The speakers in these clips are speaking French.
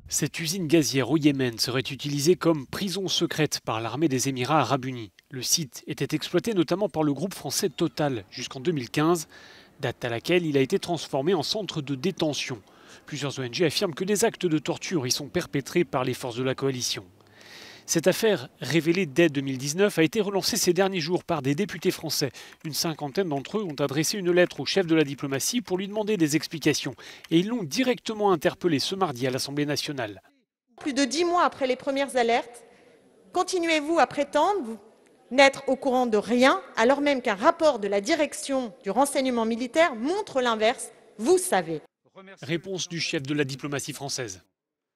Cette usine gazière au Yémen serait utilisée comme prison secrète par l'armée des Émirats arabes unis. Le site était exploité notamment par le groupe français Total jusqu'en 2015, date à laquelle il a été transformé en centre de détention. Plusieurs ONG affirment que des actes de torture y sont perpétrés par les forces de la coalition. Cette affaire, révélée dès 2019, a été relancée ces derniers jours par des députés français. Une cinquantaine d'entre eux ont adressé une lettre au chef de la diplomatie pour lui demander des explications. Et ils l'ont directement interpellé ce mardi à l'Assemblée nationale. Plus de 10 mois après les premières alertes, continuez-vous à prétendre n'être au courant de rien, alors même qu'un rapport de la direction du renseignement militaire montre l'inverse? Vous savez. Réponse du chef de la diplomatie française.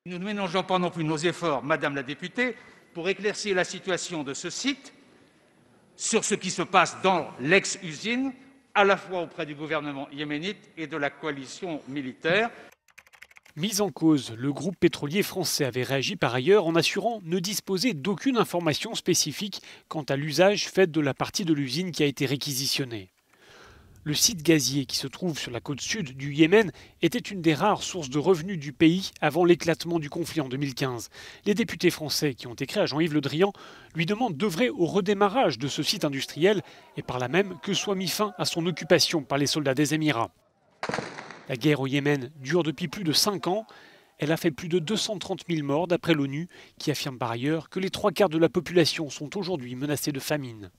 Nous ne mélangeons pas non plus nos efforts, Madame la députée, pour éclaircir la situation de ce site sur ce qui se passe dans l'ex-usine, à la fois auprès du gouvernement yéménite et de la coalition militaire. Mis en cause, le groupe pétrolier français avait réagi par ailleurs en assurant ne disposer d'aucune information spécifique quant à l'usage fait de la partie de l'usine qui a été réquisitionnée. Le site gazier qui se trouve sur la côte sud du Yémen était une des rares sources de revenus du pays avant l'éclatement du conflit en 2015. Les députés français qui ont écrit à Jean-Yves Le Drian lui demandent d'œuvrer au redémarrage de ce site industriel et par là même que soit mis fin à son occupation par les soldats des Émirats. La guerre au Yémen dure depuis plus de 5 ans. Elle a fait plus de 230 000 morts d'après l'ONU, qui affirme par ailleurs que les 3 quarts de la population sont aujourd'hui menacés de famine.